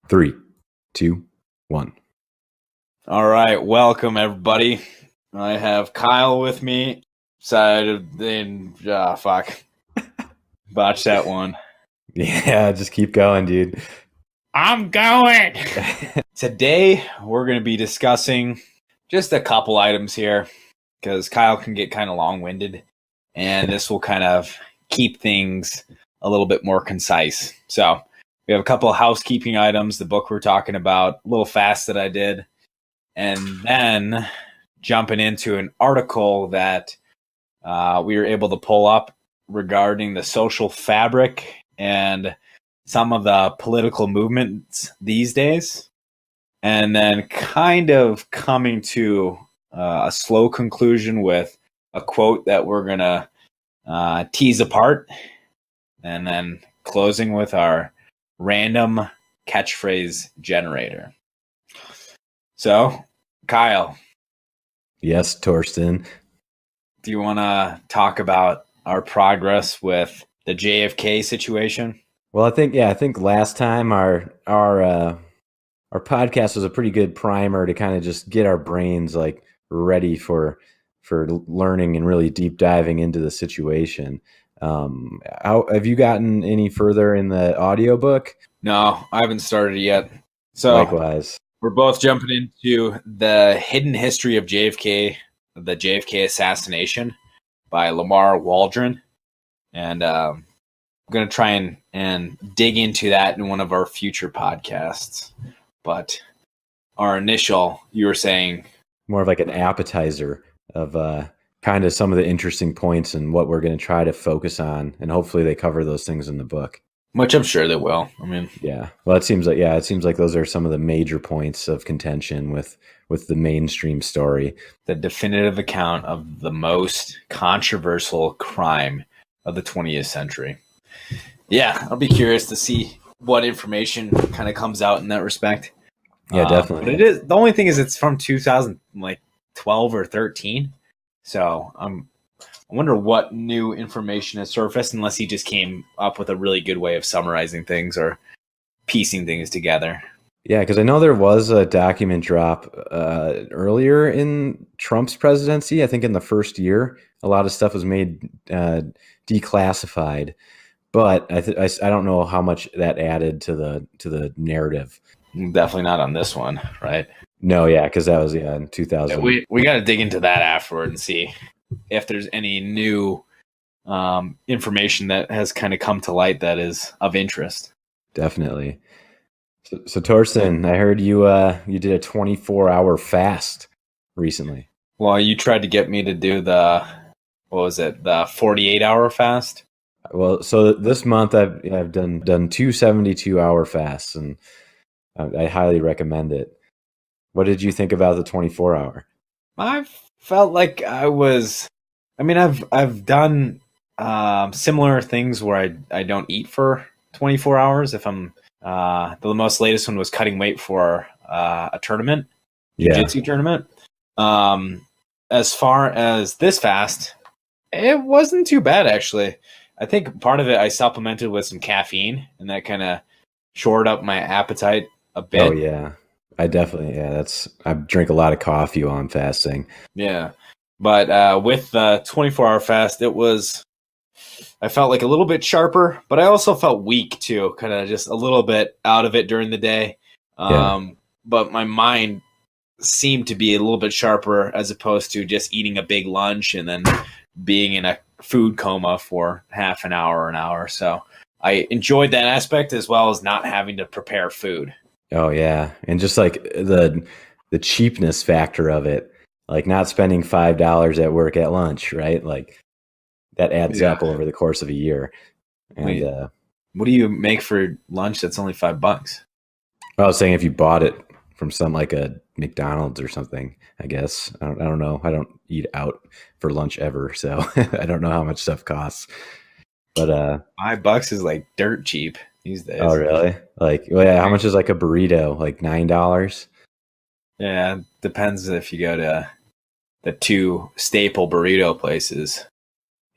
3, 2, 1. All right, welcome everybody. I have Kyle with me. Fuck. Botched that one. Yeah, just keep going, dude. I'm going. Today, we're going to be discussing just a couple items here because Kyle can get kind of long-winded, and this will kind of keep things a little bit more concise. So we have a couple of housekeeping items, the book we're talking about, a little fast that I did, and then jumping into an article that we were able to pull up regarding the social fabric and some of the political movements these days, and then kind of coming to a slow conclusion with a quote that we're going to tease apart, and then closing with our random catchphrase generator. So, Kyle. Yes, Torsten. Do you want to talk about our progress with the JFK situation? Well, I think last time our podcast was a pretty good primer to kind of just get our brains like ready for learning and really deep diving into the situation. Have you gotten any further in the audiobook? No, I haven't started yet. So likewise, we're both jumping into the hidden history of JFK, the JFK assassination by Lamar Waldron, and I'm going to try and dig into that in one of our future podcasts. But our initial, you were saying, more of like an appetizer of kind of some of the interesting points and what we're going to try to focus on, and hopefully they cover those things in the book. Which I'm sure they will. I mean, yeah. Well, it seems like those are some of the major points of contention with the mainstream story. The definitive account of the most controversial crime of the 20th century. Yeah, I'll be curious to see what information kind of comes out in that respect. Yeah, definitely. But it is, the only thing is it's from 2012 or 13. So I wonder what new information has surfaced, unless he just came up with a really good way of summarizing things or piecing things together. Yeah, because I know there was a document drop earlier in Trump's presidency. I think in the first year, a lot of stuff was made declassified, but I don't know how much that added to the narrative. Definitely not on this one, right? No, yeah, because that was in 2000. Yeah, we got to dig into that afterward and see if there's any new information that has kind of come to light that is of interest. Definitely. So Torsten, I heard you did a 24-hour fast recently. Well, you tried to get me to do the 48-hour fast? Well, so this month I've done 2 72-hour fasts, and I highly recommend it. What did you think about the 24-hour? I felt like I've done similar things where I don't eat for 24 hours. If I'm the most latest one was cutting weight for a tournament, jiu-jitsu tournament. As far as this fast, it wasn't too bad actually. I think part of it I supplemented with some caffeine, and that kind of shored up my appetite a bit. Oh yeah. I drink a lot of coffee while I'm fasting. Yeah. But with the 24-hour fast, I felt like a little bit sharper, but I also felt weak too, kind of just a little bit out of it during the day. But my mind seemed to be a little bit sharper as opposed to just eating a big lunch and then being in a food coma for half an hour or an hour. So I enjoyed that aspect, as well as not having to prepare food. Oh yeah, and just like the cheapness factor of it, like not spending $5 at work at lunch, right? Like that adds up over the course of a year. And what do you make for lunch that's only $5? I was saying if you bought it from some like a McDonald's or something, I guess. I don't know. I don't eat out for lunch ever, so I don't know how much stuff costs. But $5 is like dirt cheap these days. Oh really? Like, well, yeah. How much is like a burrito? Like $9? Yeah, depends if you go to the 2 staple burrito places.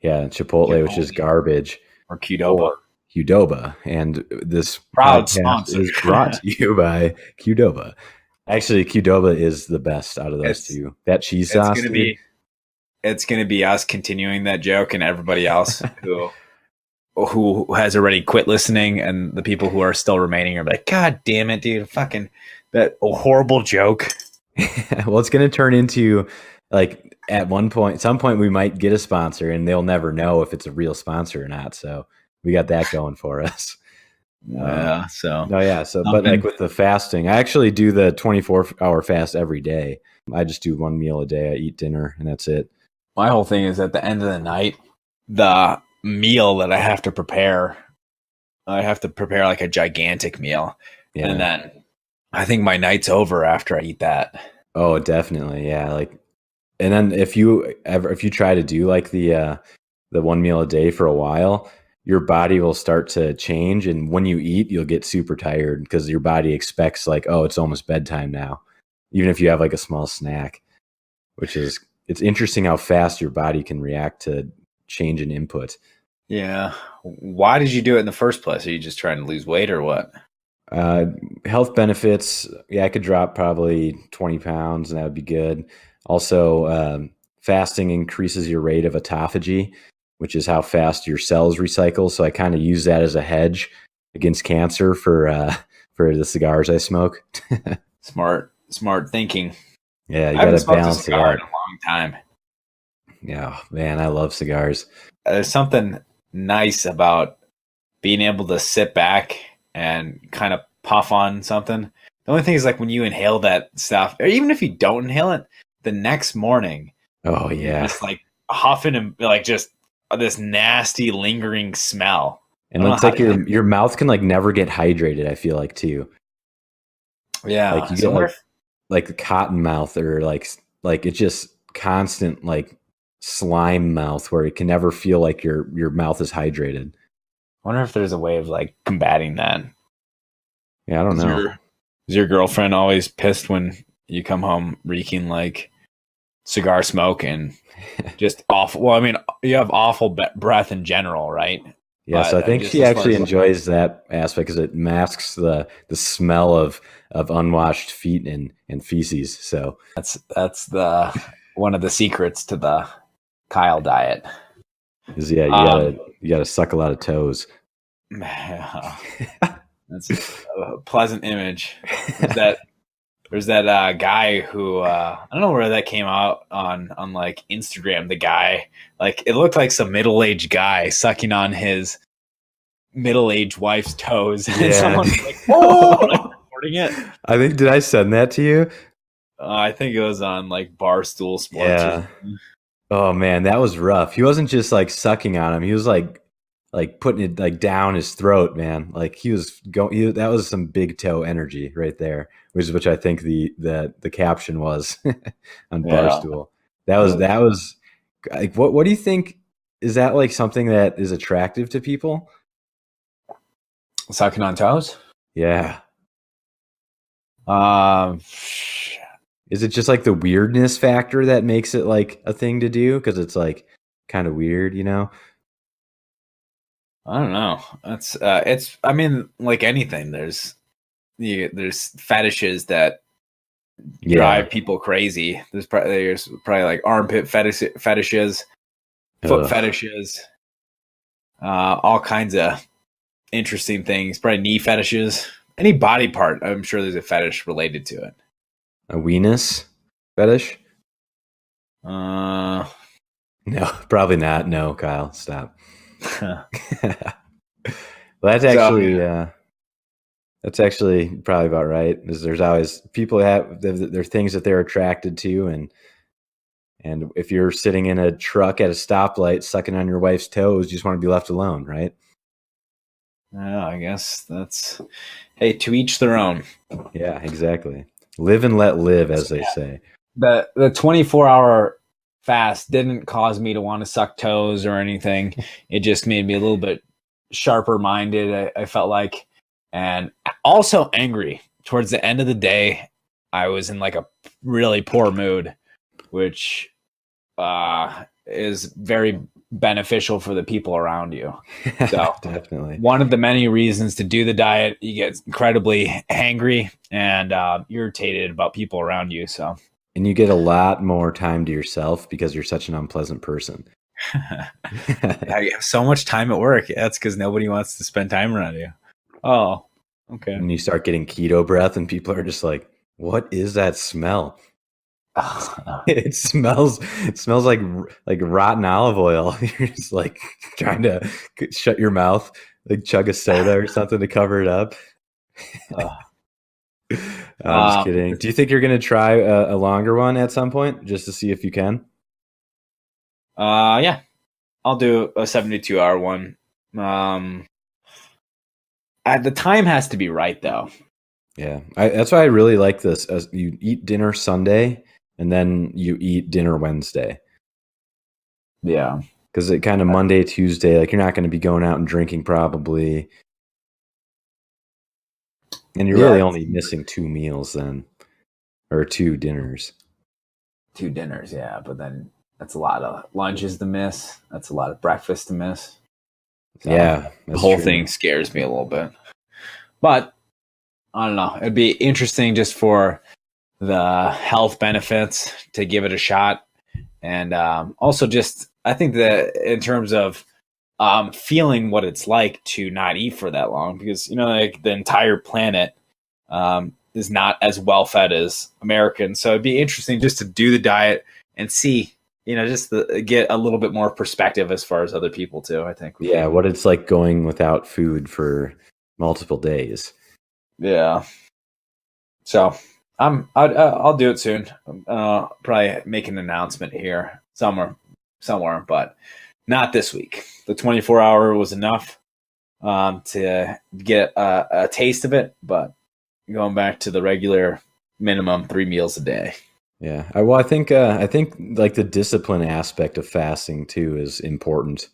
Yeah, Chipotle, which is garbage, or Qdoba. Qdoba, and this Proud podcast sponsor. is brought to you by Qdoba. Actually, Qdoba is the best out of those two. That cheese It's sauce, gonna dude. be us continuing that joke, and everybody else who has already quit listening, and the people who are still remaining are like, God damn it, dude, fucking that horrible joke. Well, it's going to turn into like at some point we might get a sponsor and they'll never know if it's a real sponsor or not. So we got that going for us. Yeah. So no, yeah. So, but like with the fasting, I actually do the 24-hour fast every day. I just do one meal a day. I eat dinner and that's it. My whole thing is at the end of the night, the meal that I have to prepare like a gigantic meal. Yeah. And then I think my night's over after I eat that. Oh, definitely. Yeah. Like, and then if you try to do like the one meal a day for a while, your body will start to change. And when you eat, you'll get super tired because your body expects like, oh, it's almost bedtime now. Even if you have like a small snack, it's interesting how fast your body can react to change in input. Yeah. Why did you do it in the first place? Are you just trying to lose weight or what? Health benefits. Yeah, I could drop probably 20 pounds and that would be good. Also, fasting increases your rate of autophagy, which is how fast your cells recycle. So I kind of use that as a hedge against cancer for the cigars I smoke. Smart thinking. Yeah, you got to balance it out. In a long time. Yeah, man, I love cigars. There's something nice about being able to sit back and kind of puff on something. The only thing is like when you inhale that stuff, or even if you don't inhale it, the next morning, oh yeah, it's like huffing and like just this nasty lingering smell. And it's like your mouth can like never get hydrated. I feel like too. Yeah, like you get like the cotton mouth or like it's just constant like slime mouth where it can never feel like your mouth is hydrated. I wonder if there's a way of like combating that. Yeah, I don't know. Is your girlfriend always pissed when you come home reeking like cigar smoke and just awful? Well, I mean, you have awful breath in general, right? Yeah, so I think she actually enjoys that aspect because it masks the smell of unwashed feet and feces. So that's the one of the secrets to the Kyle diet. Is you gotta suck a lot of toes. That's a pleasant image. There's that guy who I don't know where that came out on like Instagram. The guy, like, it looked like some middle-aged guy sucking on his middle-aged wife's toes. Yeah. And someone's like, "Oh!" like, recording it. I think, did I send that to you? I think it was on like Barstool Sports. Yeah. Oh man, that was rough. He wasn't just like sucking on him. He was like putting it like down his throat, man. Like that was some big toe energy right there, which I think the caption was on Barstool. That was like, what do you think? Is that like something that is attractive to people? Sucking on toes? Yeah. Is it just like the weirdness factor that makes it like a thing to do? Because it's like kind of weird, you know? I don't know. That's it's. I mean, like anything, there's fetishes that drive people crazy. There's probably like armpit fetishes, foot fetishes, all kinds of interesting things. Probably knee fetishes. Any body part, I'm sure there's a fetish related to it. A weenus fetish? No, probably not. No, Kyle, stop. Well, that's actually probably about right. There's always people have their things that they're attracted to, and if you're sitting in a truck at a stoplight sucking on your wife's toes, you just want to be left alone, right? Yeah, I guess that's, hey, to each their own. Yeah, exactly. Live and let live, as they say. The 24-hour fast didn't cause me to want to suck toes or anything. It just made me a little bit sharper minded, I felt like, and also angry. Towards the end of the day, I was in like a really poor mood, which is very beneficial for the people around you. So Definitely. one of the many reasons to do the diet, you get incredibly angry and irritated about people around you. So, and you get a lot more time to yourself because you're such an unpleasant person. Yeah, you have so much time at work. That's because nobody wants to spend time around you. Oh, okay. And you start getting keto breath, and people are just like, "What is that smell?" It smells like rotten olive oil. You're just like trying to shut your mouth, like chug a soda or something to cover it up. I'm just kidding. Do you think you're going to try a longer one at some point just to see if you can? Yeah, I'll do a 72-hour one. At the time has to be right though. Yeah, that's why I really like this. As you eat dinner Sunday and then you eat dinner Wednesday. Yeah, because it kind of Monday, Tuesday, like you're not going to be going out and drinking probably, and you're really only missing 2 meals then, or 2 dinners. 2 dinners, yeah, but then that's a lot of lunches to miss. That's a lot of breakfast to miss. So yeah, the whole thing scares me a little bit. But I don't know. It'd be interesting just for the health benefits to give it a shot. And also just, I think that in terms of feeling what it's like to not eat for that long, because, like the entire planet is not as well fed as Americans. So it'd be interesting just to do the diet and see, just get a little bit more perspective as far as other people too, I think. Yeah, what it's like going without food for multiple days. Yeah. So I'll do it soon. Probably make an announcement here somewhere, but not this week. The 24-hour was enough to get a taste of it, but going back to the regular minimum 3 meals a day. Yeah. Well, I think like the discipline aspect of fasting too is important,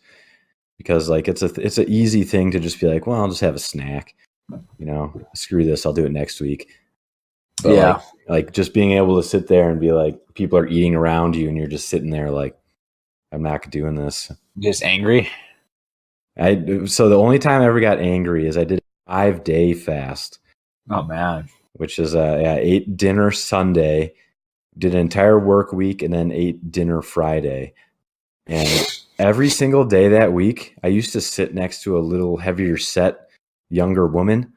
because like it's an easy thing to just be like, well, I'll just have a snack, screw this, I'll do it next week. But yeah, like just being able to sit there and be like, people are eating around you and you're just sitting there like, I'm not doing this. Just angry. So the only time I ever got angry is I did a 5-day fast. Oh man. Which is ate dinner Sunday, did an entire work week, and then ate dinner Friday. And every single day that week, I used to sit next to a little heavier set younger woman.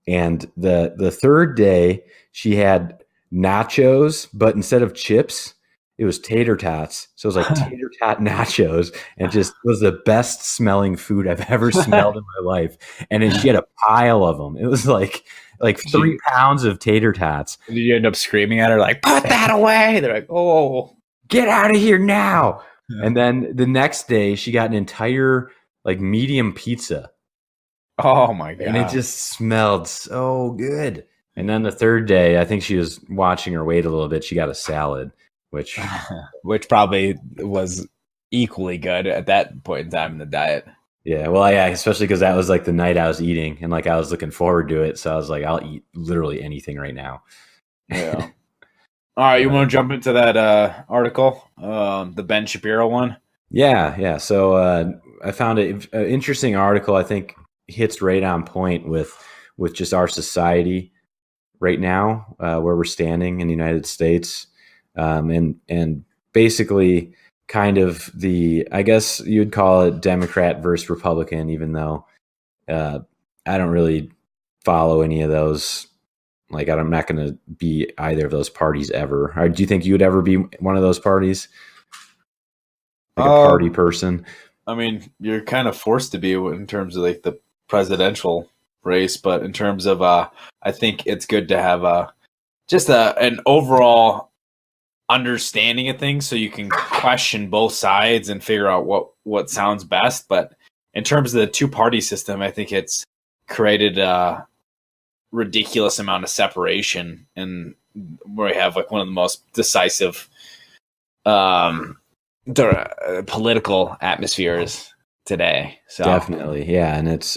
And the third day, she had nachos, but instead of chips, it was tater tots. So it was like tater tot nachos, and just was the best smelling food I've ever smelled in my life. And then she had a pile of them. It was like 3 pounds of tater tots. Did you end up screaming at her like, put that away? They're like, oh, get out of here now. Yeah. And then the next day she got an entire like medium pizza. Oh my God. And it just smelled so good. And then the third day, I think she was watching her weight a little bit. She got a salad, which probably was equally good at that point in time in the diet. Yeah, well, yeah, especially because that was like the night I was eating, and like I was looking forward to it. So I was like, I'll eat literally anything right now. Yeah. All right, you want to jump into that article, the Ben Shapiro one? Yeah. So I found an interesting article. I think hits right on point with just our society right now, where we're standing in the United States, and basically kind of I guess you'd call it Democrat versus Republican, even though I don't really follow any of those. Like, I'm not going to be either of those parties ever. Or do you think you would ever be one of those parties? Like a party person? I mean, you're kind of forced to be in terms of like the presidential race, but in terms of, I think it's good to have just an overall understanding of things so you can question both sides and figure out what sounds best. But in terms of the 2-party system, I think it's created a ridiculous amount of separation, and where we have like one of the most decisive political atmospheres today. So definitely, yeah. And it's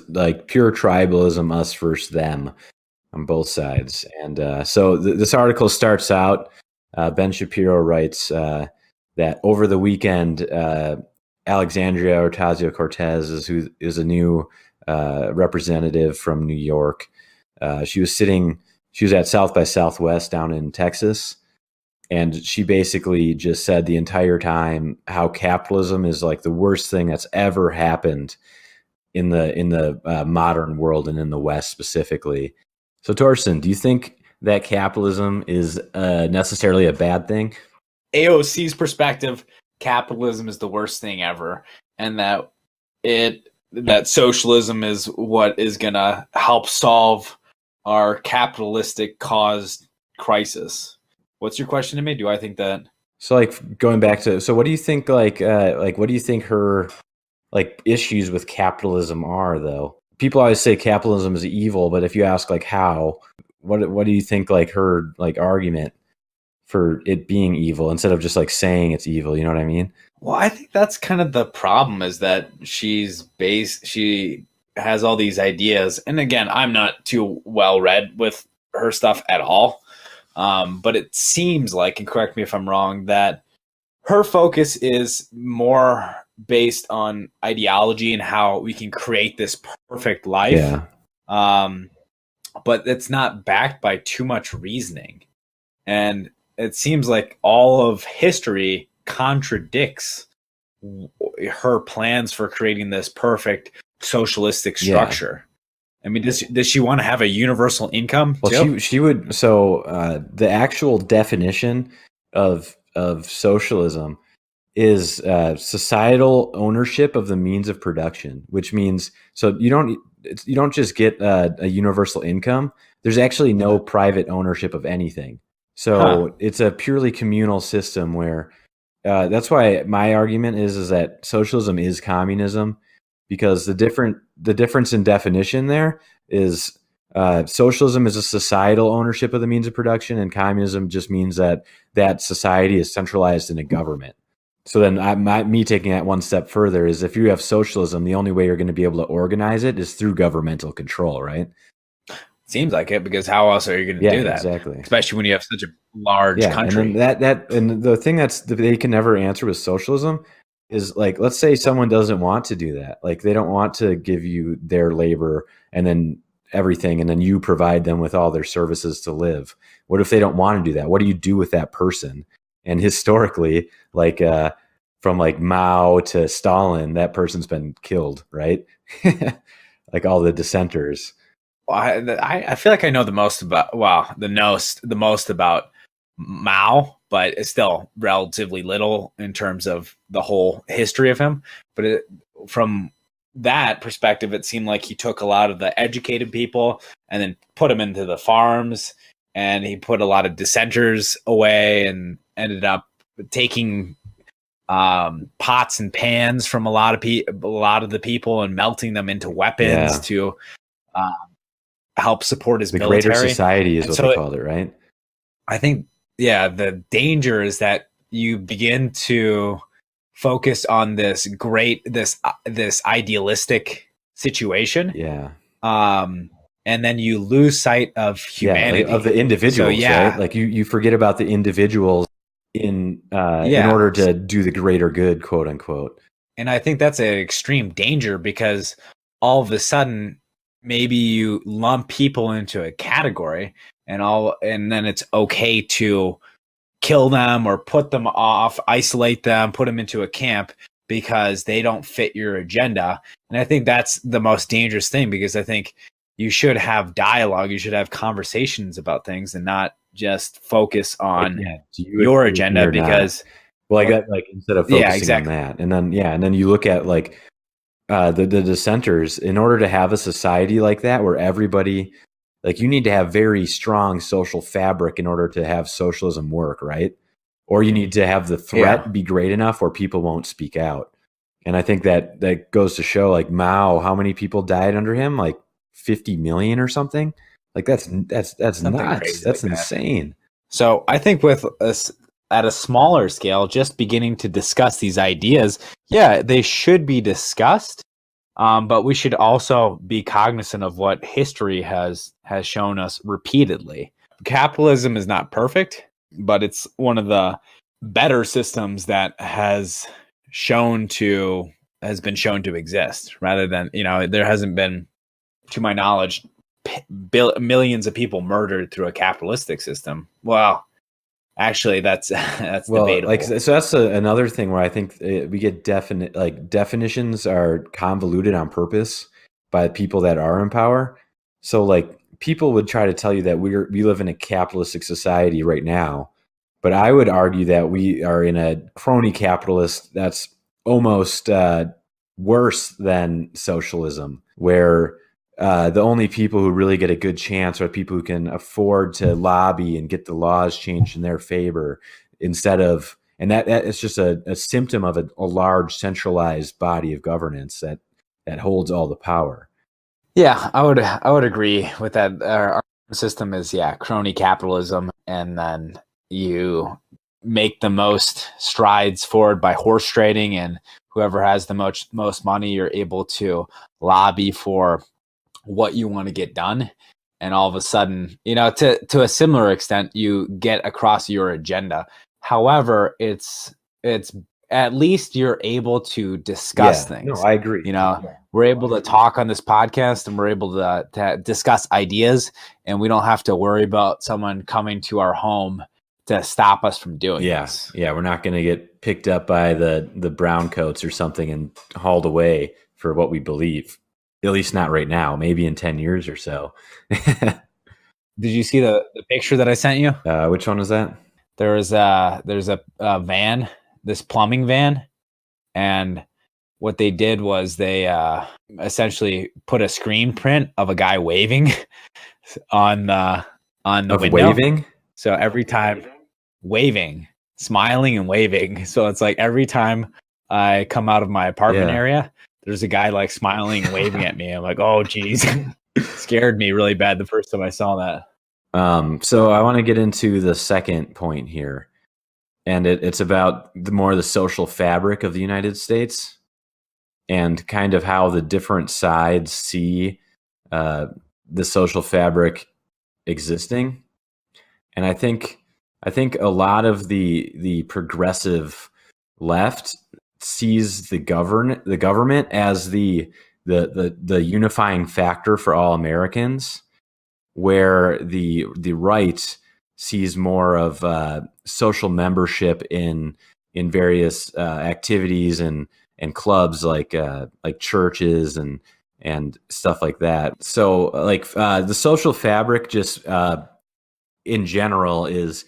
like pure tribalism, us versus them on both sides. And so this article starts out, Ben Shapiro writes that over the weekend, Alexandria Ocasio-Cortez who is a new representative from New York. She was at South by Southwest down in Texas, and she basically just said the entire time how capitalism is like the worst thing that's ever happened in the modern world and in the West specifically. So, Torsten, do you think that capitalism is necessarily a bad thing? AOC's perspective, capitalism is the worst thing ever, and that socialism is what is going to help solve our capitalistic caused crisis. What's your question to me? Do I think that? So, like, going back to, so what do you think, what do you think her, like, issues with capitalism are, though? People always say capitalism is evil, but if you ask, like, how, what do you think, like, her, like, argument for it being evil instead of just, like, saying it's evil? You know what I mean? Well, I think that's kind of the problem, is that she has all these ideas. And again, I'm not too well read with her stuff at all. But it seems like, and correct me if I'm wrong, that her focus is more based on ideology and how we can create this perfect life. Yeah. But it's not backed by too much reasoning. And it seems like all of history contradicts her plans for creating this perfect socialistic structure. I mean, does she want to have a universal income? Well, she would. So the actual definition of socialism is societal ownership of the means of production, which means so you don't just get a universal income. There's actually no private ownership of anything. So it's a purely communal system where that's why my argument is that socialism is communism, because the difference in definition there is socialism is a societal ownership of the means of production, and communism just means that society is centralized in a government. So then me taking that one step further is, if you have socialism, the only way you're going to be able to organize it is through governmental control, right? Seems like it, because how else are you going to do that? Exactly. Especially when you have such a large country. And the thing that they can never answer with socialism is, like, let's say someone doesn't want to do that. Like, they don't want to give you their labor and then everything, and then you provide them with all their services to live. What if they don't want to do that? What do you do with that person? And historically, like from like Mao to Stalin, that person's been killed, right? Like all the dissenters. I feel like I know the most about the most about Mao, but it's still relatively little in terms of the whole history of him. But from that perspective, it seemed like he took a lot of the educated people and then put them into the farms, and he put a lot of dissenters away and ended up taking pots and pans from a lot of the people and melting them into weapons to help support his military. The Greater Society is what they called it, right? I think, the danger is that you begin to focus on this idealistic situation. Yeah. And then you lose sight of humanity, of the individuals, right? Like you forget about the individuals in order to do the greater good, quote unquote. And I think that's an extreme danger, because all of a sudden, maybe you lump people into a category and then it's okay to kill them or put them off, isolate them, put them into a camp because they don't fit your agenda. And I think that's the most dangerous thing, because I think you should have dialogue, you should have conversations about things, and not just focus on your agenda. Because I got, like, instead of focusing on that, and then you look at like the dissenters. In order to have a society like that where everybody, like, you need to have very strong social fabric in order to have socialism work, right? Or you need to have the threat be great enough where people won't speak out. And I think that goes to show, like, Mao, how many people died under him? Like 50 million or something. Like that's nuts. That's insane. So I think with us at a smaller scale, just beginning to discuss these ideas, they should be discussed. But we should also be cognizant of what history has shown us repeatedly. Capitalism is not perfect, but it's one of the better systems that has has been shown to exist, rather than, there hasn't been, to my knowledge, millions of people murdered through a capitalistic system. Well, actually, that's debatable. Like, so that's another thing where I think we get definitions are convoluted on purpose by people that are in power. So like people would try to tell you that we live in a capitalistic society right now, but I would argue that we are in a crony capitalist that's almost worse than socialism, where the only people who really get a good chance are people who can afford to lobby and get the laws changed in their favor, instead of, and that is just a symptom of a large centralized body of governance that holds all the power. Yeah, I would agree with that. Our system is crony capitalism, and then you make the most strides forward by horse trading, and whoever has the most money, you're able to lobby for what you want to get done, and all of a sudden, to a similar extent, you get across your agenda. However, it's at least you're able to discuss things. No, I agree. We're able to talk on this podcast, and we're able to discuss ideas, and we don't have to worry about someone coming to our home to stop us from doing this. Yeah, we're not going to get picked up by the brown coats or something and hauled away for what we believe. At least not right now. Maybe in 10 years or so. Did you see the picture that I sent you? Which one was that? There's a van, this plumbing van, and what they did was they essentially put a screen print of a guy waving on the window. Waving? So every time waving, smiling and waving. So it's like every time I come out of my apartment area, there's a guy like smiling and waving at me. I'm like, oh geez. Scared me really bad the first time I saw that. So I want to get into the second point here. And it's about the social fabric of the United States, and kind of how the different sides see the social fabric existing. And I think a lot of the progressive left sees the government as the unifying factor for all Americans, where the right sees more of social membership in various activities and clubs like churches and stuff like that. So like the social fabric just in general is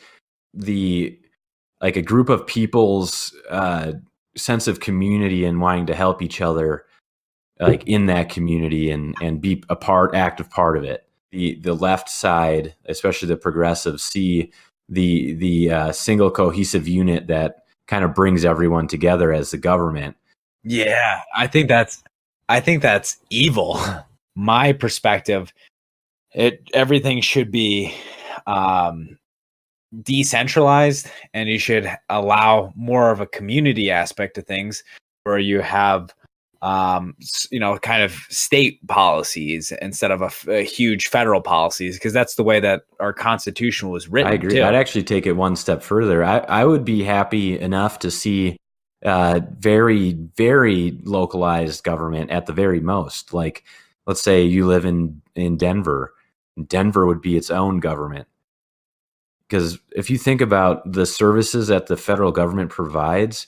a group of people's sense of community and wanting to help each other like in that community and be active part of it. The left side, especially the progressives, see the single cohesive unit that kind of brings everyone together as the government. Yeah, I think that's evil. My perspective, everything should be decentralized, and you should allow more of a community aspect to things, where you have kind of state policies instead of a huge federal policies, because that's the way that our Constitution was written. I agree. Too. I'd actually take it one step further. I would be happy enough to see very, very localized government at the very most. Like, let's say you live in Denver. Denver would be its own government. Because if you think about the services that the federal government provides,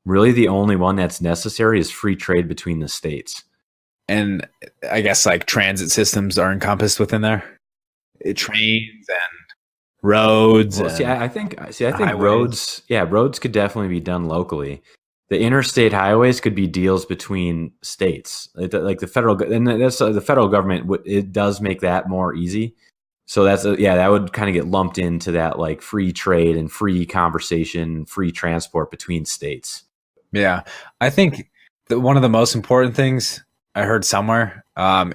really the only one that's necessary is free trade between the states. And I guess like transit systems are encompassed within there. Trains and roads. Well, I think roads could definitely be done locally. The interstate highways could be deals between states, like the federal, and that's the federal government. It does make that more easy. So that would kind of get lumped into that, like free trade and free conversation, free transport between states. Yeah, I think one of the most important things I heard somewhere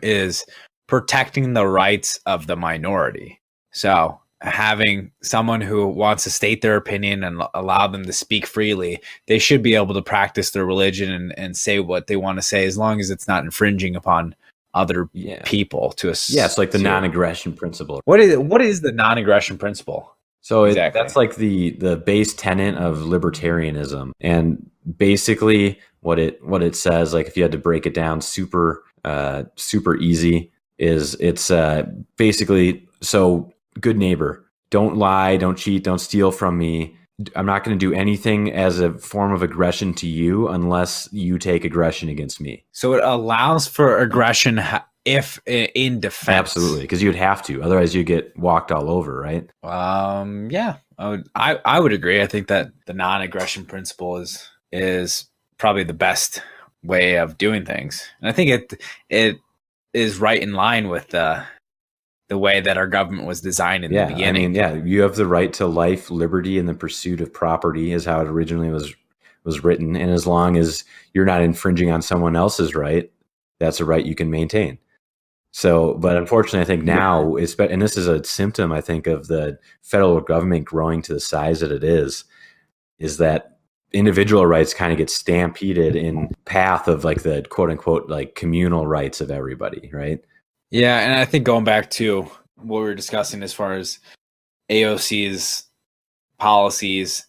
is protecting the rights of the minority. So having someone who wants to state their opinion and allow them to speak freely, they should be able to practice their religion and say what they want to say, as long as it's not infringing upon other people. It's like the non-aggression principle. What is the non-aggression principle? So exactly. That's like the base tenet of libertarianism. And basically what it says, like if you had to break it down super easy, is it's basically, so good neighbor, don't lie, don't cheat, don't steal from me. I'm not going to do anything as a form of aggression to you unless you take aggression against me. So it allows for aggression if in defense. Absolutely, because you'd have to, otherwise you get walked all over, right? Yeah, I would agree. I think that the non-aggression principle is probably the best way of doing things, and I think it is right in line with the way that our government was designed in the beginning. I mean, you have the right to life, liberty, and the pursuit of property, is how it originally was written, and as long as you're not infringing on someone else's right, that's a right you can maintain. So, but unfortunately, I think now, and this is a symptom, I think, of the federal government growing to the size that it is that individual rights kind of get stampeded in path of like the quote unquote like communal rights of everybody, right? Yeah, and I think going back to what we were discussing as far as AOC's policies,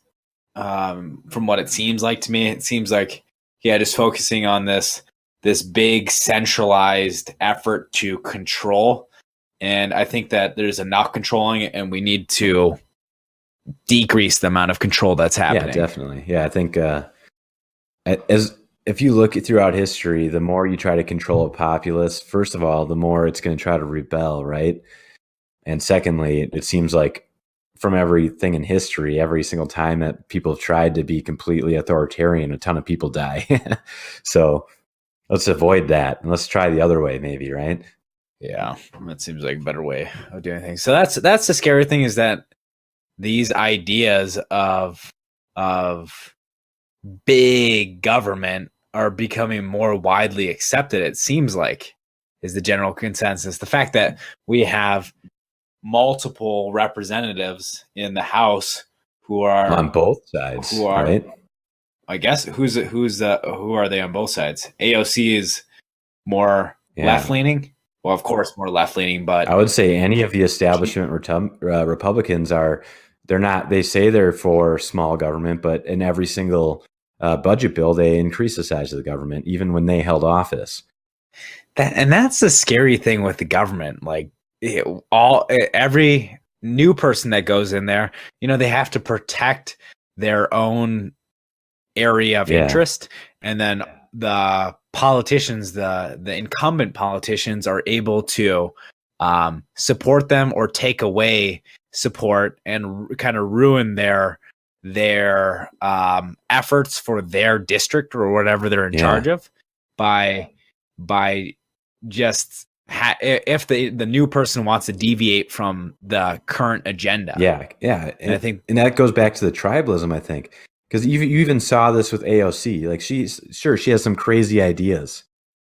from what it seems like to me, it seems like, just focusing on this big centralized effort to control. And I think that there's enough controlling, and we need to decrease the amount of control that's happening. Yeah, definitely. Yeah, I think if you look throughout history, the more you try to control a populace, first of all, the more it's going to try to rebel, right? And secondly, it seems like from everything in history, every single time that people have tried to be completely authoritarian, a ton of people die. So let's avoid that, and let's try the other way, maybe, right? Yeah, that seems like a better way of doing things. So that's the scary thing, is that these ideas of big government are becoming more widely accepted, it seems like, is the general consensus. The fact that we have multiple representatives in the House who are on both sides, right? I guess who are they on both sides? AOC is more left leaning. Well, of course, more left leaning, but I would say any of the establishment Republicans they're not. They say they're for small government, but in every single budget bill, they increase the size of the government, even when they held office. That's the scary thing with the government. Like every new person that goes in there, they have to protect their own area of interest, and then the politicians, the incumbent politicians, are able to support them or take away support and kind of ruin their efforts for their district or whatever they're in charge of by just if the new person wants to deviate from the current agenda. And I think, and that goes back to the tribalism, I think, because you even saw this with AOC. Like she has some crazy ideas,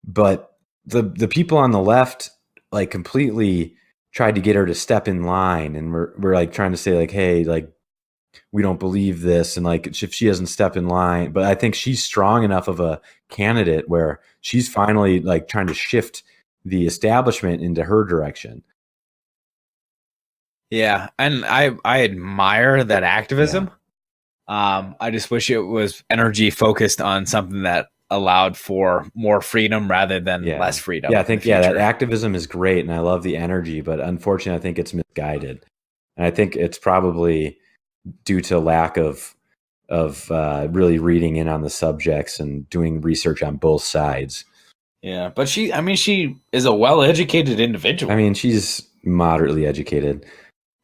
but the people on the left like completely tried to get her to step in line, and we're like trying to say like, hey, like we don't believe this, and like if she doesn't step in line. But I think she's strong enough of a candidate where she's finally like trying to shift the establishment into her direction. Yeah, and I admire that activism. I just wish it was energy focused on something that allowed for more freedom rather than less freedom. Yeah, I think that activism is great, and I love the energy, but unfortunately, I think it's misguided, and I think it's probably due to lack of really reading in on the subjects and doing research on both sides. Yeah, but she is a well-educated individual. I mean, she's moderately educated.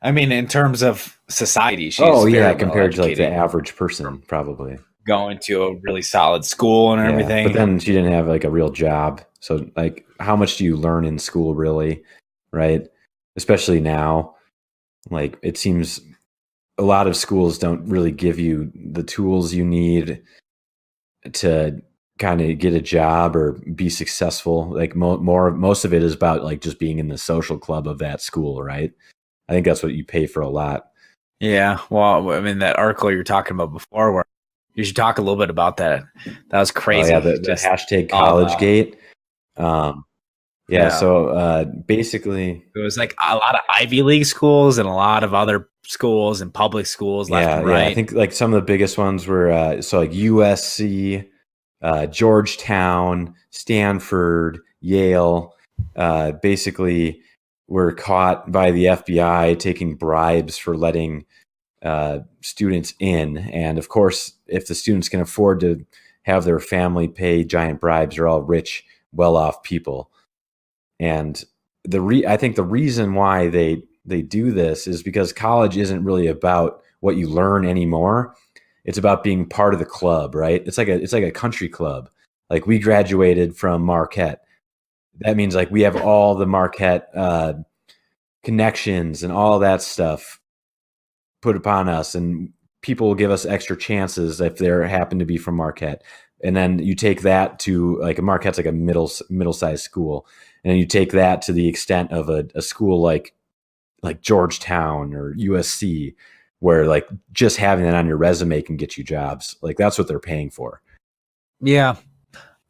I mean, in terms of society, she's compared to like the average person, probably going to a really solid school and everything. But then she didn't have like a real job. So like, how much do you learn in school, really? Right? Especially now, like it seems a lot of schools don't really give you the tools you need to kind of get a job or be successful. Like most of it is about like just being in the social club of that school, right? I think that's what you pay for a lot. Yeah. Well, I mean, that article you're talking about before, where you should talk a little bit about that. That was crazy. Oh, yeah, the hashtag CollegeGate. Yeah. Yeah. So basically, It was like a lot of Ivy League schools and a lot of other schools and public schools left and yeah. I right. think like some of the biggest ones were so like USC, Georgetown, Stanford, Yale. Basically, were caught by the FBI taking bribes for letting students in, and of course, if the students can afford to have their family pay giant bribes, they're all rich, well-off people. And I think the reason why they do this is because college isn't really about what you learn anymore. It's about being part of the club, right? It's like a country club. Like we graduated from Marquette. That means like we have all the Marquette connections and all that stuff put upon us, and people will give us extra chances if they happen to be from Marquette. And then you take that to like Marquette's like a middle-sized school, and then you take that to the extent of a school like Georgetown or USC, where like just having that on your resume can get you jobs. Like that's what they're paying for. Yeah.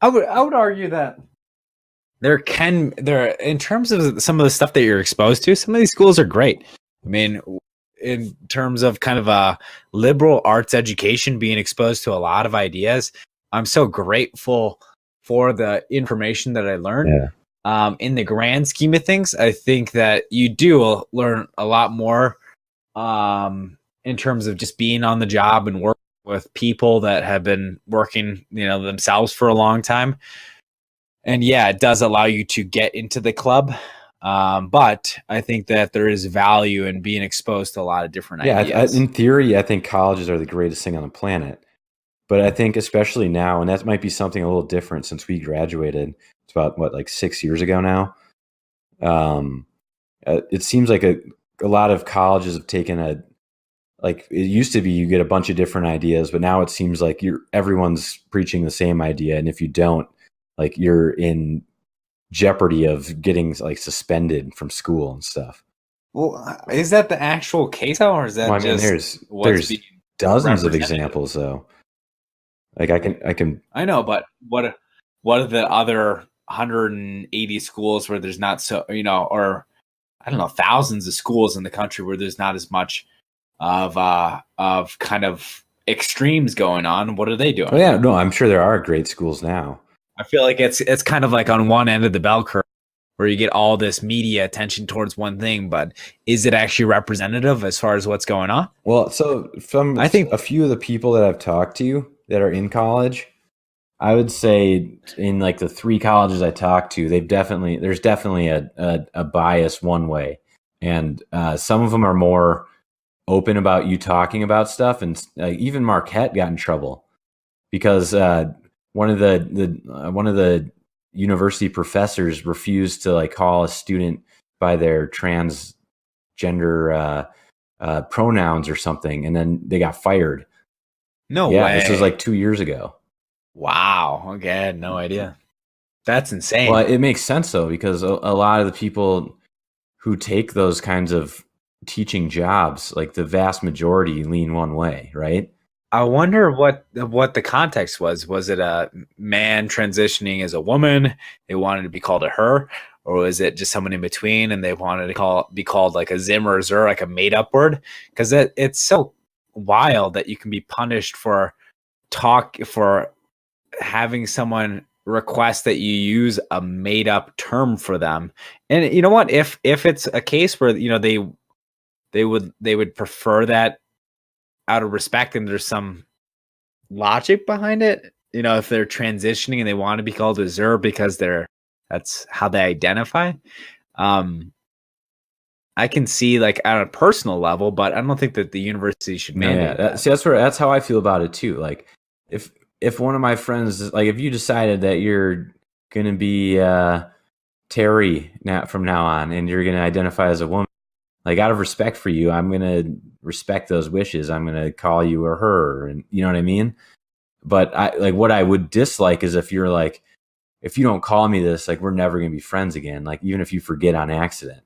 I would argue that there in terms of some of the stuff that you're exposed to, some of these schools are great. I mean, in terms of kind of a liberal arts education, being exposed to a lot of ideas, I'm so grateful for the information that I learned. Yeah. In the grand scheme of things, I think that you do learn a lot more in terms of just being on the job and working with people that have been working, themselves for a long time. And yeah, it does allow you to get into the club. But I think that there is value in being exposed to a lot of different ideas. In theory, I think colleges are the greatest thing on the planet. But I think especially now, and that might be something a little different since we graduated. It's about like 6 years ago now. It seems like a lot of colleges have taken like it used to be you get a bunch of different ideas, but now it seems like everyone's preaching the same idea, and if you don't, like you're in jeopardy of getting like suspended from school and stuff. Well, is that the actual case, or is that Well, I mean, there's dozens of examples though. Like I know, but what are the other 180 schools where there's not or I don't know, thousands of schools in the country where there's not as much of kind of extremes going on? What are they doing? Oh yeah, no, I'm sure there are great schools now. I feel like it's kind of like on one end of the bell curve where you get all this media attention towards one thing, but is it actually representative as far as what's going on? Well, so from I think a few of the people that I've talked to that are in college, I would say in like the 3 colleges I talked to, there's definitely a bias one way, and some of them are more open about you talking about stuff, and even Marquette got in trouble because one of the university professors refused to like call a student by their transgender pronouns or something, and then they got fired. No way. This was like 2 years ago. Wow. Okay, I had no idea. That's insane. Well, it makes sense though, because a lot of the people who take those kinds of teaching jobs, like the vast majority, lean one way, right? I wonder what the context was. Was it a man transitioning as a woman? They wanted to be called a her, or was it just someone in between and they wanted to be called like a zim or a zur, like a made up word? Because it's so wild that you can be punished for having someone request that you use a made up term for them. And you know what? If it's a case where they would prefer that out of respect and there's some logic behind it, if they're transitioning and they want to be called a zur because that's how they identify. I can see like on a personal level, but I don't think that the university should mandate that. See, that's how I feel about it too. Like if one of my friends, like if you decided that you're going to be Terry from now on and you're going to identify as a woman, like out of respect for you, I'm going to respect those wishes. I'm going to call you or her, and you know what I mean? But what I would dislike is if you're like, if you don't call me this, like we're never going to be friends again. Like even if you forget on accident,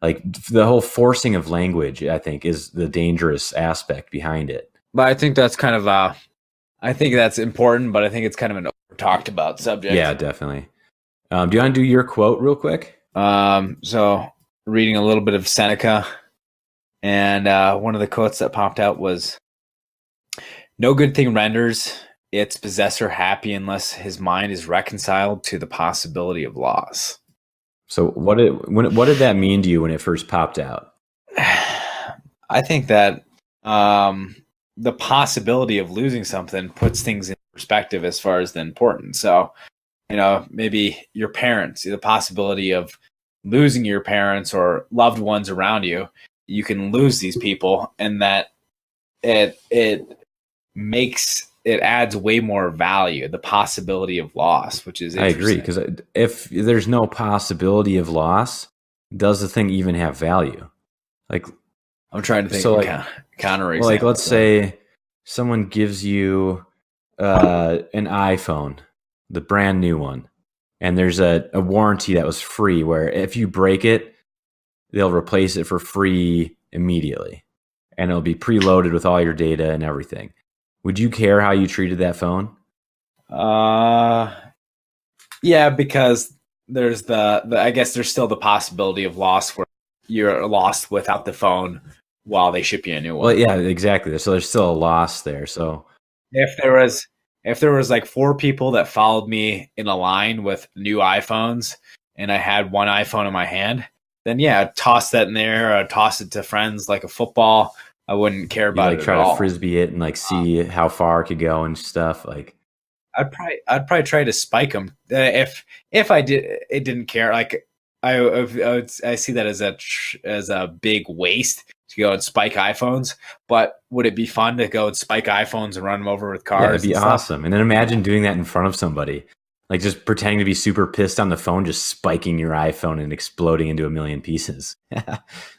like the whole forcing of language, I think is the dangerous aspect behind it. But I think that's kind of I think that's important, but I think it's kind of an over talked about subject. Yeah, definitely. Do you want to do your quote real quick? So reading a little bit of Seneca, and one of the quotes that popped out was, "No good thing renders its possessor happy unless his mind is reconciled to the possibility of loss." So what did that mean to you when it first popped out? I think that the possibility of losing something puts things in perspective as far as the importance. So, maybe your parents, the possibility of losing your parents or loved ones around you, you can lose these people, and that it adds way more value, the possibility of loss, which is I agree, interesting. because if there's no possibility of loss, does the thing even have value? Like, I'm trying to think so, like, counter well, like, example. let's say someone gives you an iPhone, the brand new one, and there's a warranty that was free where if you break it, they'll replace it for free immediately, and it'll be preloaded with all your data and everything. Would you care how you treated that phone? Yeah, because there's the I guess there's still the possibility of loss where you're lost without the phone while they ship you a new one. Well, yeah, exactly. So there's still a loss there. So If there was like 4 people that followed me in a line with new iPhones and I had one iPhone in my hand, then yeah, I'd toss that in there, I'd toss it to friends like a football. I wouldn't care you about like it at try to all. frisbee it and like see how far it could go and stuff. Like, I'd probably try to spike them if it didn't care. Like I see that as a big waste to go and spike iPhones. But would it be fun to go and spike iPhones and run them over with yeah, it'd cars be and stuff? awesome. And then imagine doing that in front of somebody, like just pretending to be super pissed on the phone, just spiking your iPhone and exploding into a million pieces.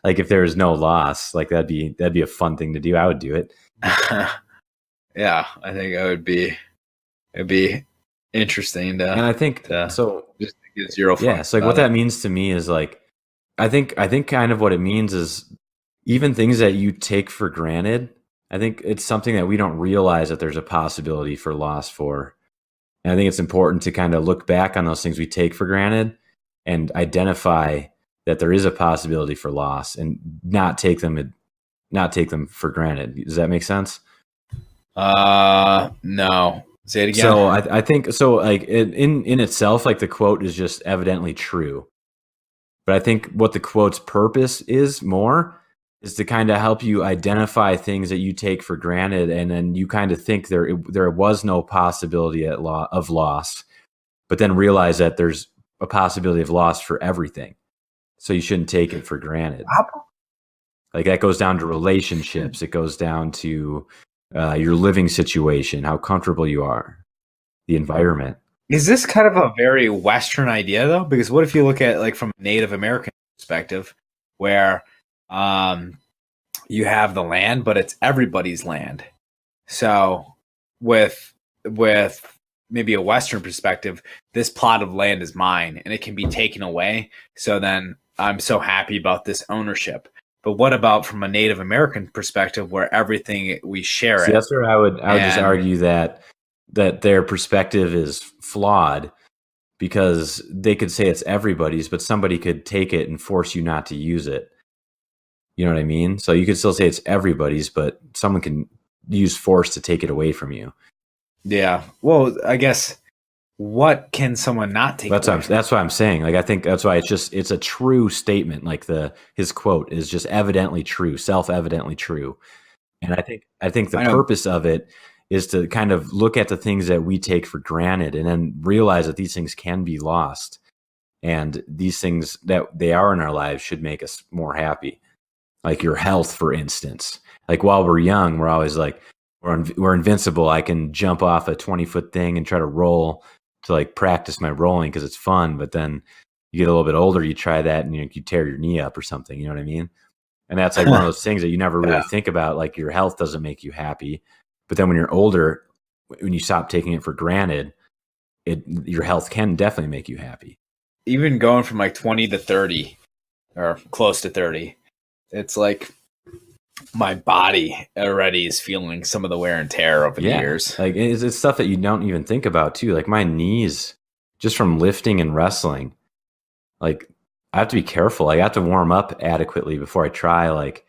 Like if there was no loss, like that'd be a fun thing to do. I would do it. Yeah, I think it'd be interesting And I think so. just to get zero fun. Yeah, so like what that means to me is like, I think kind of what it means is even things that you take for granted. I think it's something that we don't realize that there's a possibility for loss for. And I think it's important to kind of look back on those things we take for granted and identify that there is a possibility for loss and not take them for granted. Does that make sense? No. Say it again. So I think so. Like in itself, like the quote is just evidently true, but I think what the quote's purpose is to kind of help you identify things that you take for granted, and then you kind of think there was no possibility of loss, but then realize that there's a possibility of loss for everything. So you shouldn't take it for granted. Like that goes down to relationships. It goes down to your living situation, how comfortable you are, the environment. Is this kind of a very Western idea though? Because what if you look at like from a Native American perspective, where you have the land, but it's everybody's land. So with maybe a Western perspective, this plot of land is mine and it can be taken away. So then I'm so happy about this ownership. But what about from a Native American perspective where everything we share it? That's where I would just argue that their perspective is flawed, because they could say it's everybody's, but somebody could take it and force you not to use it. You know what I mean? So you could still say it's everybody's, but someone can use force to take it away from you. Yeah. Well, I guess what can someone not take? That's what I'm saying. Like I think that's why it's a true statement. Like his quote is just evidently true, self-evidently true. And I think the purpose of it is to kind of look at the things that we take for granted and then realize that these things can be lost. And these things that they are in our lives should make us more happy. Like your health, for instance. Like while we're young, we're always like, we're invincible. I can jump off a 20-foot thing and try to roll to like practice my rolling because it's fun. But then you get a little bit older, you try that and you tear your knee up or something. You know what I mean? And that's like one of those things that you never really think about. Like your health doesn't make you happy. But then when you're older, when you stop taking it for granted, your health can definitely make you happy. Even going from like 20 to 30 or close to 30, it's like my body already is feeling some of the wear and tear over the years. Like it's stuff that you don't even think about too. Like my knees just from lifting and wrestling. Like I have to be careful. I have to warm up adequately before I try like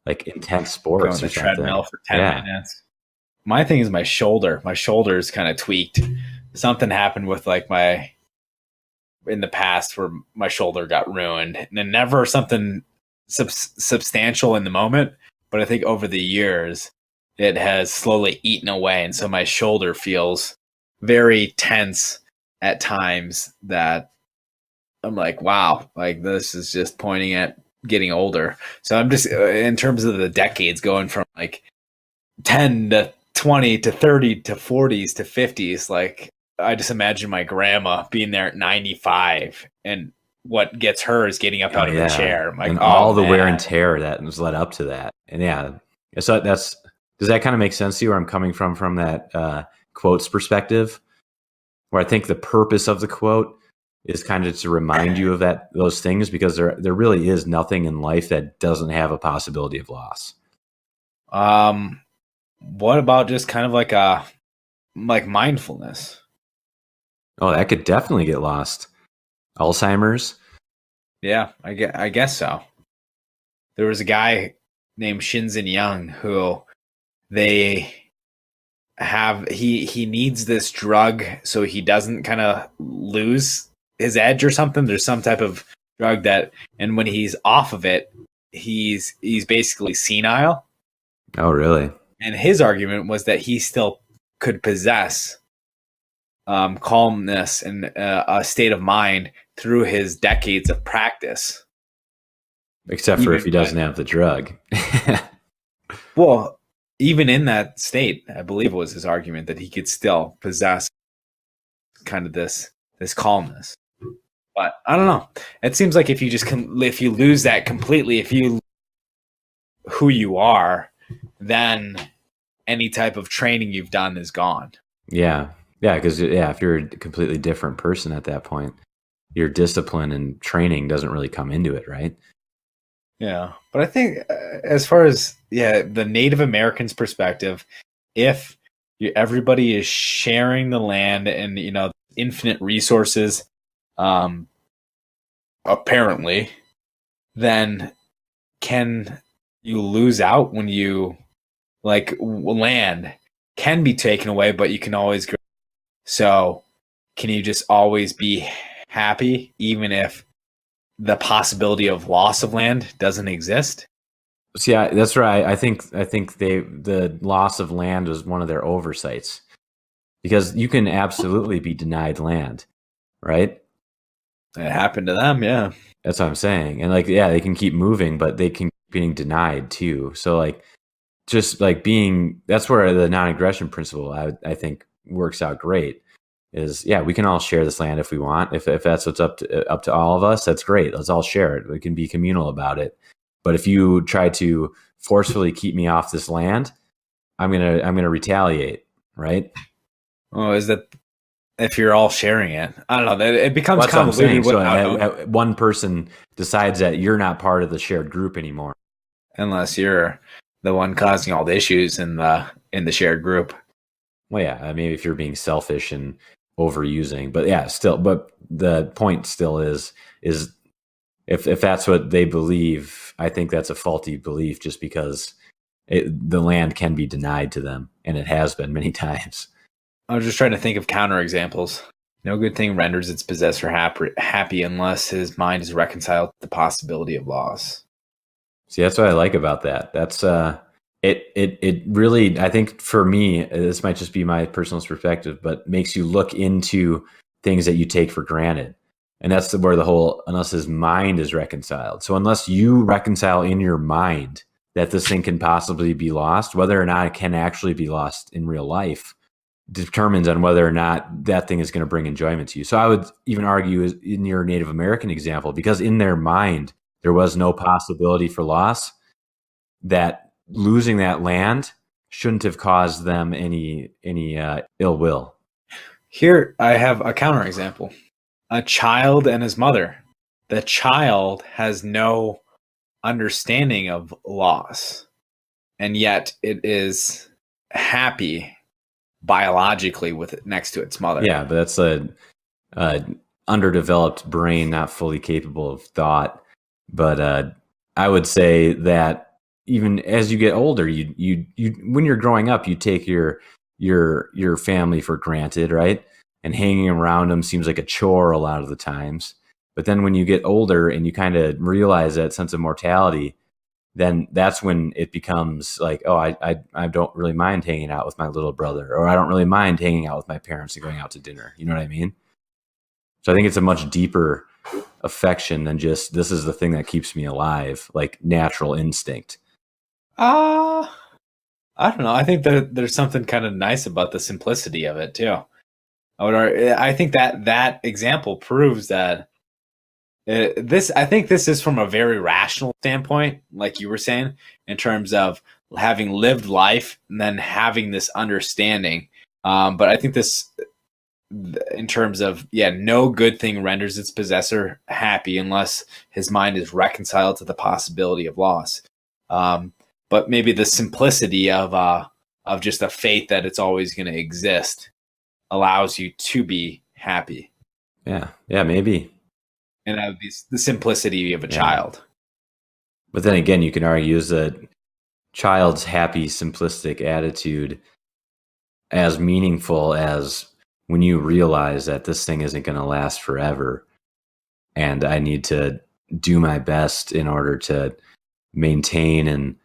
intense Go on sports the or something. treadmill for 10 Yeah. minutes. My thing is my shoulder. My shoulder is kind of tweaked. Something happened with like in the past where my shoulder got ruined, and never something substantial in the moment, but I think over the years it has slowly eaten away, and so my shoulder feels very tense at times that I'm like, wow, like this is just pointing at getting older. So I'm just in terms of the decades going from like 10 to 20 to 30 to 40s to 50s, like I just imagine my grandma being there at 95, and what gets her is getting up out of the chair. I'm like, and oh, all the man. wear and tear that was led up to that. And yeah, so does that kind of make sense to you where I'm coming from that quotes perspective, where I think the purpose of the quote is kind of to remind you of those things, because there really is nothing in life that doesn't have a possibility of loss. What about just kind of like mindfulness? Oh, that could definitely get lost. Alzheimer's. Yeah, I guess so. There was a guy named Shinzen Young who they have he needs this drug so he doesn't kind of lose his edge or something. There's some type of drug that, and when he's off of it, he's basically senile. Oh, really? And his argument was that he still could possess calmness and a state of mind through his decades of practice. Except for if he doesn't have the drug. Well, even in that state, I believe it was his argument that he could still possess kind of this calmness. But I don't know. It seems like if you lose that completely, if you who you are, then any type of training you've done is gone. Yeah. Yeah, because if you're a completely different person at that point, your discipline and training doesn't really come into it, right? Yeah, but I think as far as the Native Americans' perspective, if everybody is sharing the land and infinite resources, apparently, then can you lose out when you land can be taken away, but you can always grow. So can you just always be happy even if the possibility of loss of land doesn't exist? See, that's right. I think the loss of land was one of their oversights, because you can absolutely be denied land, right? It happened to them, yeah. That's what I'm saying. And they can keep moving, but they can keep being denied too. So that's where the non-aggression principle I think works out great. Is we can all share this land if we want. If that's what's up to all of us, that's great. Let's all share it. We can be communal about it. But if you try to forcefully keep me off this land, I'm gonna retaliate, right? Oh, is that if you're all sharing it? I don't know. It becomes convoluted. So one person decides that you're not part of the shared group anymore, unless you're the one causing all the issues in the shared group. Well, yeah, maybe if you're being selfish and overusing, but but the point still is if that's what they believe, I think that's a faulty belief, just because the land can be denied to them, and it has been many times. I was just trying to think of counterexamples. No good thing renders its possessor happy unless his mind is reconciled to the possibility of loss. See, that's what I like about that. That's it really, I think for me, this might just be my personal perspective, but makes you look into things that you take for granted. And that's where unless his mind is reconciled. So unless you reconcile in your mind that this thing can possibly be lost, whether or not it can actually be lost in real life determines on whether or not that thing is going to bring enjoyment to you. So I would even argue in your Native American example, because in their mind, there was no possibility for loss, that losing that land shouldn't have caused them any ill will. Here I have a counterexample. A child and his mother. The child has no understanding of loss, and yet it is happy biologically with it next to its mother. Yeah, but underdeveloped brain, not fully capable of thought. But I would say that even as you get older, you when you're growing up, you take your family for granted, right? And hanging around them seems like a chore a lot of the times. But then when you get older and you kind of realize that sense of mortality, then that's when it becomes like, oh, I don't really mind hanging out with my little brother, or I don't really mind hanging out with my parents and going out to dinner. You know what I mean? So I think it's a much deeper affection than just this is the thing that keeps me alive, like natural instinct. I don't know. I think that there's something kind of nice about the simplicity of it too. I think that example proves that I think this is from a very rational standpoint, like you were saying, in terms of having lived life and then having this understanding. But I think this, in terms of, no good thing renders its possessor happy unless his mind is reconciled to the possibility of loss. But maybe the simplicity of just a faith that it's always going to exist allows you to be happy. Yeah, maybe. And have the simplicity of a child. But then again, you can argue is a child's happy, simplistic attitude as meaningful as when you realize that this thing isn't going to last forever and I need to do my best in order to maintain and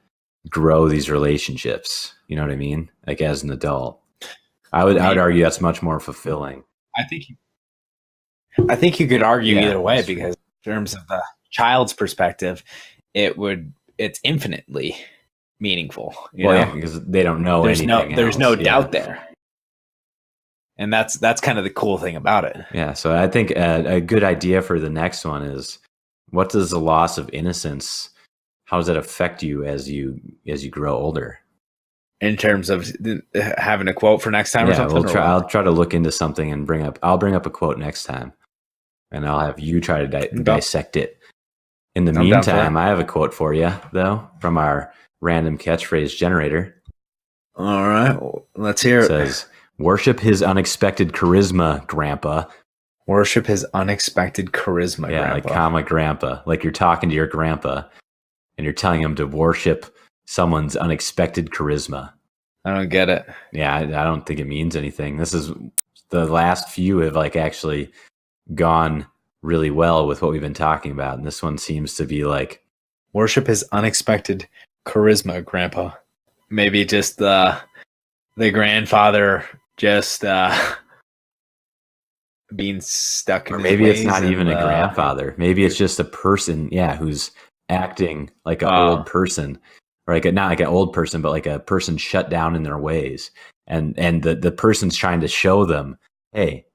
grow these relationships. You know what I mean? Like as an adult, I would argue that's much more fulfilling. I think you could argue either way, because in terms of the child's perspective, it's infinitely meaningful. You know? Because they don't know anything. There's no doubt there. And that's kind of the cool thing about it. Yeah. So I think a good idea for the next one is, what does the loss of innocence, how does that affect you as you grow older? In terms of having a quote for next time or something? I'll try to look into something and I'll bring up a quote next time. And I'll have you try to dissect it. In the meantime, I have a quote for you, though, from our random catchphrase generator. All right. Well, let's hear it. It says, worship his unexpected charisma, Grandpa. Worship his unexpected charisma, Grandpa. Like comma grandpa. Like you're talking to your grandpa and you're telling him to worship someone's unexpected charisma. I don't get it. Yeah, I don't think it means anything. This is the last few have actually gone really well with what we've been talking about, and this one seems to be like worship his unexpected charisma, Grandpa. Maybe just the grandfather just being stuck in, or maybe it's not even a grandfather. Maybe it's just a person, who's acting like an old person, or not like an old person, but like a person shut down in their ways, and the person's trying to show them, hey,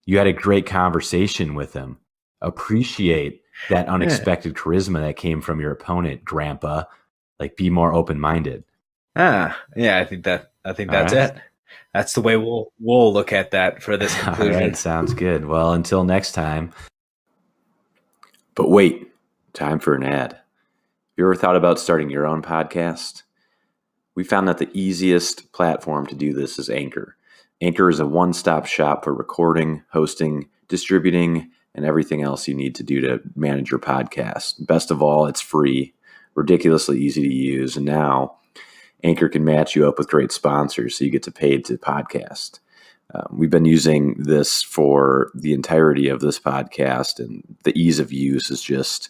you had a great conversation with him. Appreciate that unexpected charisma that came from your opponent, Grandpa. Like, be more open-minded. I think that's it. That's the way we'll look at that for this conclusion. All right, sounds good. Well, until next time. But wait, time for an ad. Have you ever thought about starting your own podcast? We found that the easiest platform to do this is Anchor. Anchor is a one-stop shop for recording, hosting, distributing, and everything else you need to do to manage your podcast. Best of all, it's free, ridiculously easy to use, and now Anchor can match you up with great sponsors so you get paid to podcast. We've been using this for the entirety of this podcast, and the ease of use is just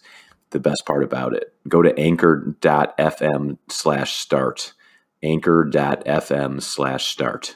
the best part about it. Go to anchor.fm/start. Anchor.fm/start.